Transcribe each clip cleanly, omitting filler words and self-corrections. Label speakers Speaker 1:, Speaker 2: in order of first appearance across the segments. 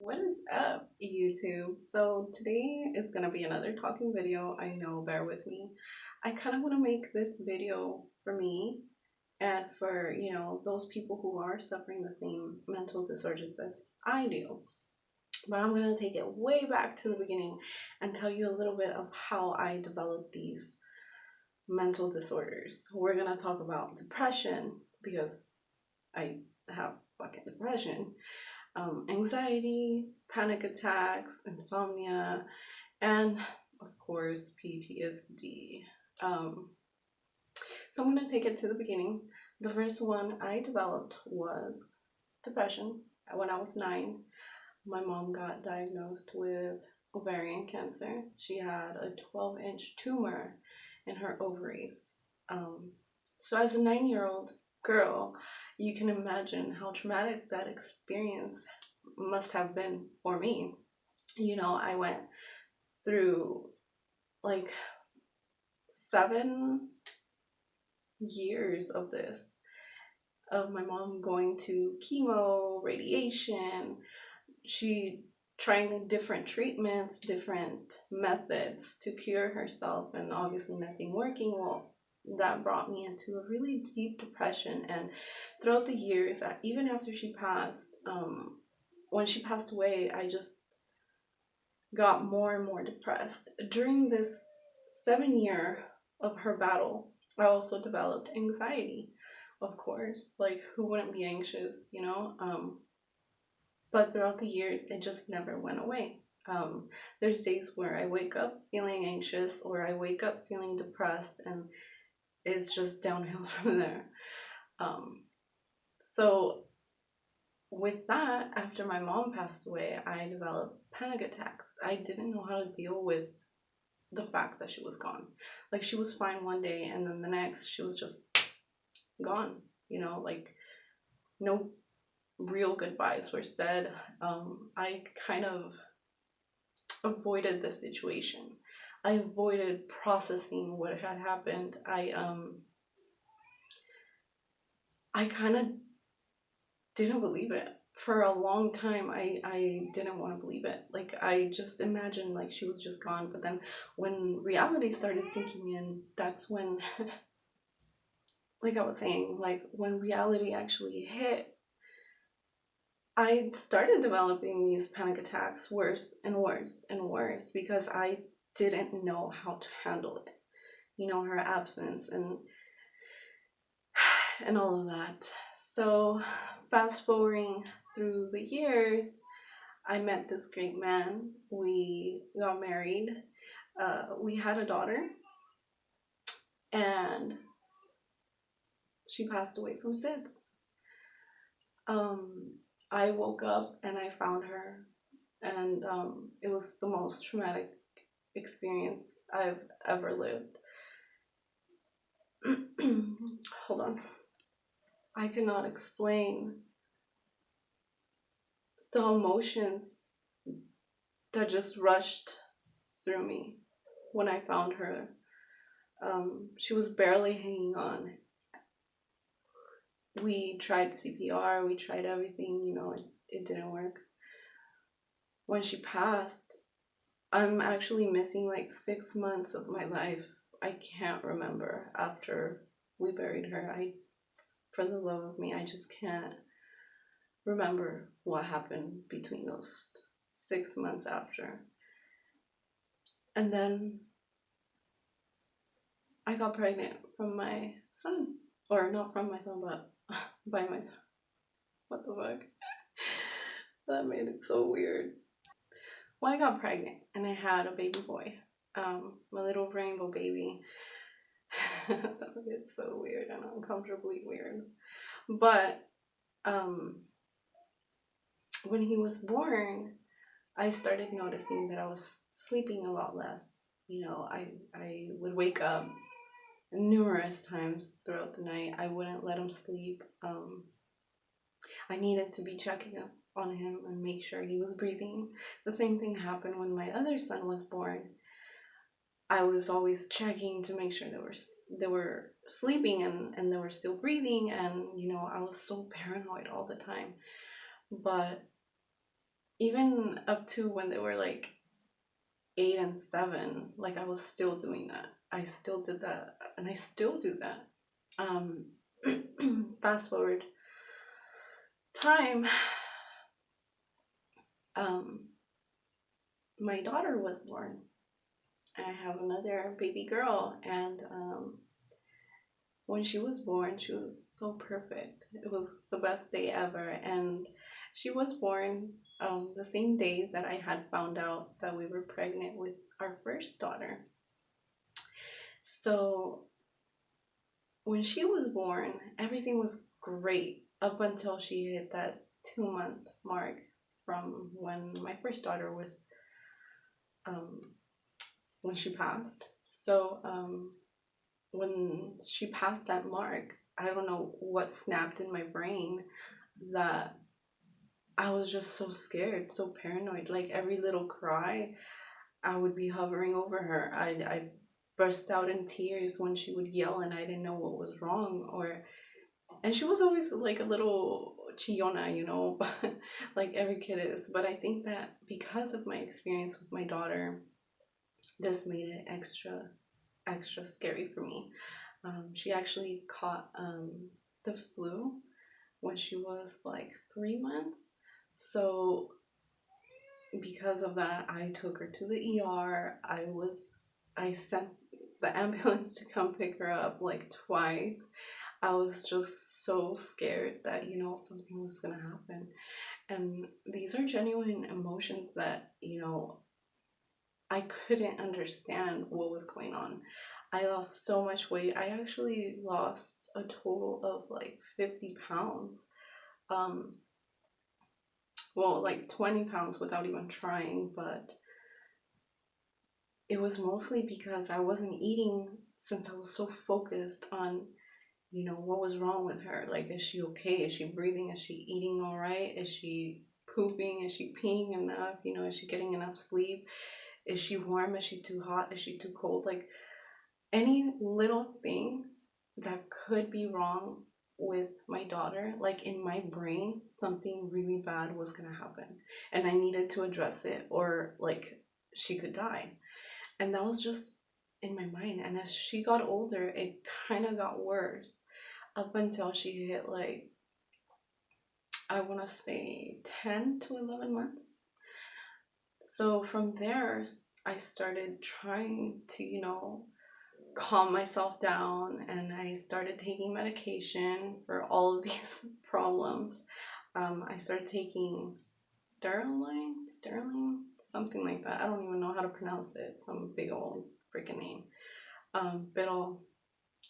Speaker 1: What is up, YouTube? So today is gonna be another talking video. I know, bear with me. I kind of want to make this video for me and for, those people who are suffering the same mental disorders as I do. But I'm gonna take it way back to the beginning and tell you a little bit of how I developed these mental disorders. We're gonna talk about depression because I have fucking depression, anxiety, panic attacks, insomnia, and of course, PTSD. Um, so I'm going to take it to the beginning. The first one I developed was depression. When I was 9, my mom got diagnosed with ovarian cancer. She had a 12-inch tumor in her ovaries. Um, so, as a 9-year-old girl, you can imagine how traumatic that experience must have been for me. I went through like 7 years of this, of my mom going to chemo, radiation, she trying different treatments, different methods to cure herself, and obviously nothing working. Well, that brought me into a really deep depression. And throughout the years, even after she passed, when she passed away, I just got more and more depressed. During this 7 year of her battle, I also developed anxiety, of course. Like, who wouldn't be anxious, but throughout the years, it just never went away. There's days where I wake up feeling anxious or I wake up feeling depressed, and it's just downhill from there. Um, so, with that, after my mom passed away, I developed panic attacks. I didn't know how to deal with the fact that she was gone. Like, she was fine one day, and then the next, she was just gone. Like, no real goodbyes were said. I kind of avoided the situation. I avoided processing what had happened. I kind of didn't believe it. For a long time, I didn't want to believe it. Like, I just imagined like she was just gone. But then when reality started sinking in, that's when, like I was saying, like when reality actually hit, I started developing these panic attacks worse and worse and worse because I didn't know how to handle it. Her absence and all of that. So, fast forwarding through the years, I met this great man. We got married. We had a daughter, and she passed away from SIDS. Um, I woke up and I found her, and it was the most traumatic experience I've ever lived. Hold on. I cannot explain the emotions that just rushed through me when I found her. She was barely hanging on. We tried CPR, we tried everything, it didn't work. When she passed, I'm actually missing like 6 months of my life. I can't remember after we buried her. For the love of me, I just can't remember what happened between those 6 months after. And then I got pregnant from my son. Or not from my son, but by my son. What the fuck? That made it so weird. Well, I got pregnant and I had a baby boy. My little rainbow baby. It's so weird and uncomfortably weird. But when he was born, I started noticing that I was sleeping a lot less. I would wake up numerous times throughout the night. I wouldn't let him sleep. I needed to be checking up on him and make sure he was breathing. The same thing happened when my other son was born. I was always checking to make sure they were sleeping and they were still breathing, and I was so paranoid all the time. But even up to when they were like 8 and 7, like I was still doing that. I still did that, and I still do that. Um, fast forward time, um, my daughter was born. I have another baby girl, and when she was born, she was so perfect. It was the best day ever, and she was born the same day that I had found out that we were pregnant with our first daughter. So when she was born, everything was great up until she hit that 2 month mark from when my first daughter was um, when she passed. So when she passed that mark, I don't know what snapped in my brain that I was just so scared, so paranoid. Like every little cry, I would be hovering over her. I'd burst out in tears when she would yell and I didn't know what was wrong. And she was always like a little chillona, like every kid is. But I think that because of my experience with my daughter, this made it extra scary for me. She actually caught the flu when she was like 3 months. So because of that, I took her to the ER. I sent the ambulance to come pick her up like twice. I was just so scared that, something was gonna happen. And these are genuine emotions that, I couldn't understand what was going on. I lost so much weight. I actually lost a total of like 50 pounds. Um, well, like 20 pounds without even trying, but it was mostly because I wasn't eating since I was so focused on, what was wrong with her. Like, is she okay? Is she breathing? Is she eating all right? Is she pooping? Is she peeing enough? Is she getting enough sleep? Is she warm? Is she too hot? Is she too cold? Like, any little thing that could be wrong with my daughter, like in my brain, something really bad was gonna happen. And I needed to address it, or like she could die. And that was just in my mind. And as she got older, it kind of got worse up until she hit like, I want to say 10 to 11 months. So from there, I started trying to, calm myself down, and I started taking medication for all of these problems. I started taking sterling, something like that. I don't even know how to pronounce it. Some big old freaking name. But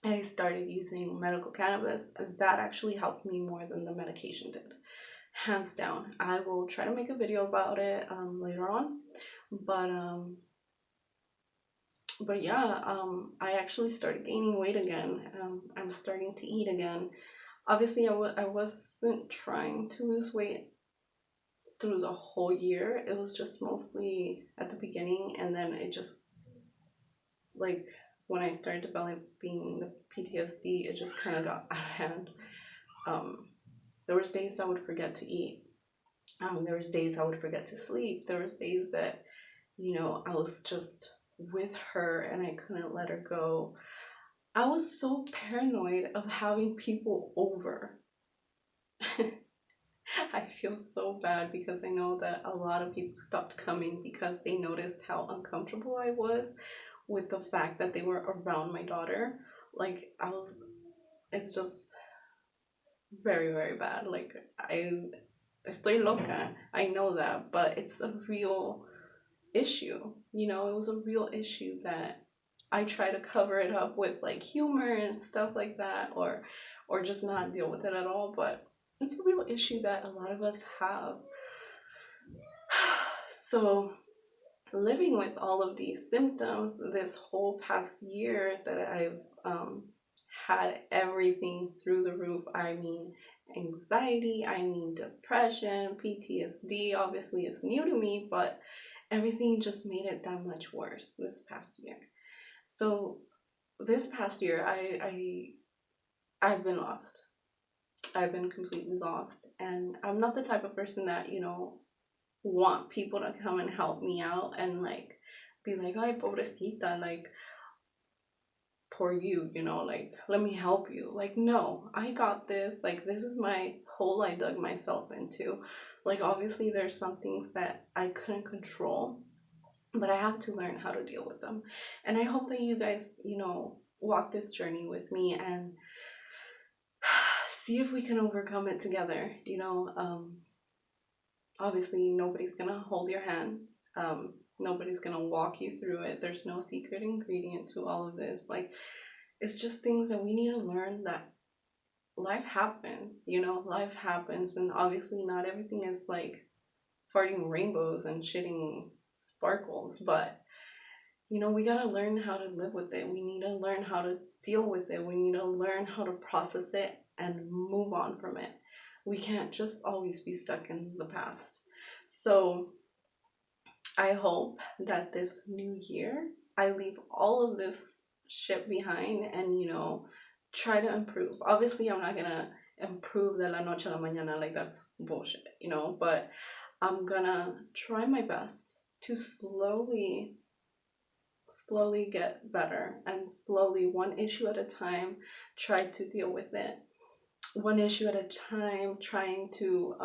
Speaker 1: I started using medical cannabis. That actually helped me more than the medication did, hands down. I will try to make a video about it later on, but yeah, I actually started gaining weight again. I'm starting to eat again. Obviously, I wasn't trying to lose weight through the whole year. It was just mostly at the beginning, and then it just, like, when I started developing the PTSD, it just kind of got out of hand. There was days I would forget to eat. There was days I would forget to sleep. There was days that, I was just with her and I couldn't let her go. I was so paranoid of having people over. I feel so bad because I know that a lot of people stopped coming because they noticed how uncomfortable I was with the fact that they were around my daughter. Like, it's just very, very bad. Like, estoy loca. I know that, but it's a real issue. It was a real issue that I try to cover it up with like humor and stuff like that, or just not deal with it at all. But it's a real issue that a lot of us have. So living with all of these symptoms this whole past year that I've had everything through the roof. I mean, anxiety, I mean, depression, PTSD obviously is new to me, but everything just made it that much worse this past year. So this past year, I've been lost. I've been completely lost, and I'm not the type of person that, want people to come and help me out and like be like, ay, pobrecita, like, poor you, you know, like, let me help you. Like, no, I got this. Like, this is my hole I dug myself into. Like, obviously, there's some things that I couldn't control, but I have to learn how to deal with them. And I hope that you guys, you know, walk this journey with me and see if we can overcome it together. You know, obviously, nobody's gonna hold your hand. Nobody's gonna walk you through it. There's no secret ingredient to all of this. Like, it's just things that we need to learn that life happens, you know, life happens. And obviously, not everything is like farting rainbows and shitting sparkles, but you know, we gotta learn how to live with it. We need to learn how to deal with it. We need to learn how to process it and move on from it. We can't just always be stuck in the past. So, I hope that this new year I leave all of this shit behind and, you know, try to improve. Obviously, I'm not gonna improve de la noche a la mañana, like that's bullshit, you know, but I'm gonna try my best to slowly get better and slowly, one issue at a time, try to deal with it. One issue at a time, trying to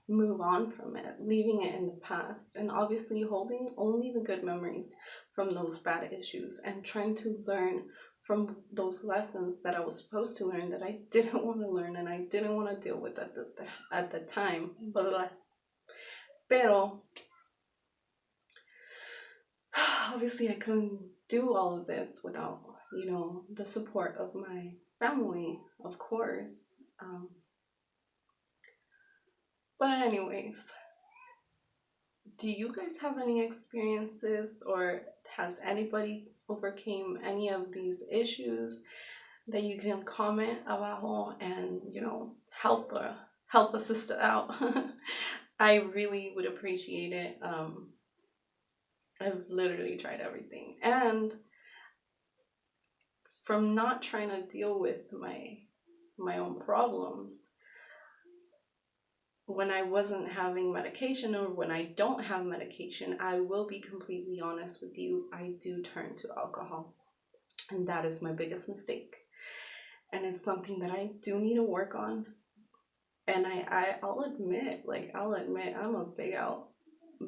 Speaker 1: move on from it, leaving it in the past, and obviously holding only the good memories from those bad issues and trying to learn from those lessons that I was supposed to learn that I didn't want to learn and I didn't want to deal with at the time. Pero obviously I couldn't do all of this without, you know, the support of my family, of course. Um, but anyways, do you guys have any experiences, or has anybody overcame any of these issues that you can comment abajo and, you know, help a sister out? I really would appreciate it. I've literally tried everything, and from not trying to deal with my own problems, when I wasn't having medication or when I don't have medication, I will be completely honest with you, I do turn to alcohol. And that is my biggest mistake. And it's something that I do need to work on. And I'll admit, I'm a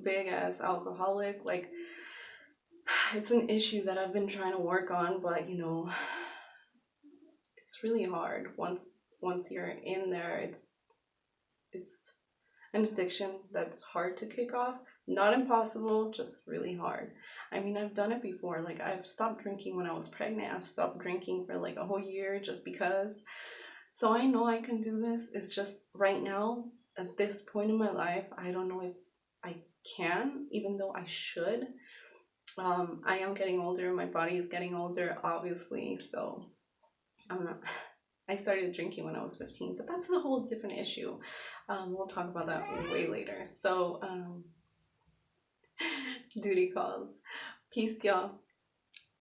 Speaker 1: big ass alcoholic. Like, it's an issue that I've been trying to work on, but you know, it's really hard. Once you're in there, it's an addiction that's hard to kick off. Not impossible, just really hard. I mean, I've done it before. Like, I've stopped drinking when I was pregnant. I've stopped drinking for like a whole year just because. So I know I can do this. It's just right now, at this point in my life, I don't know if I can, even though I should. I am getting older. My body is getting older, obviously. So I'm not. I started drinking when I was 15, but that's a whole different issue. We'll talk about that way later. So, duty calls. Peace, y'all.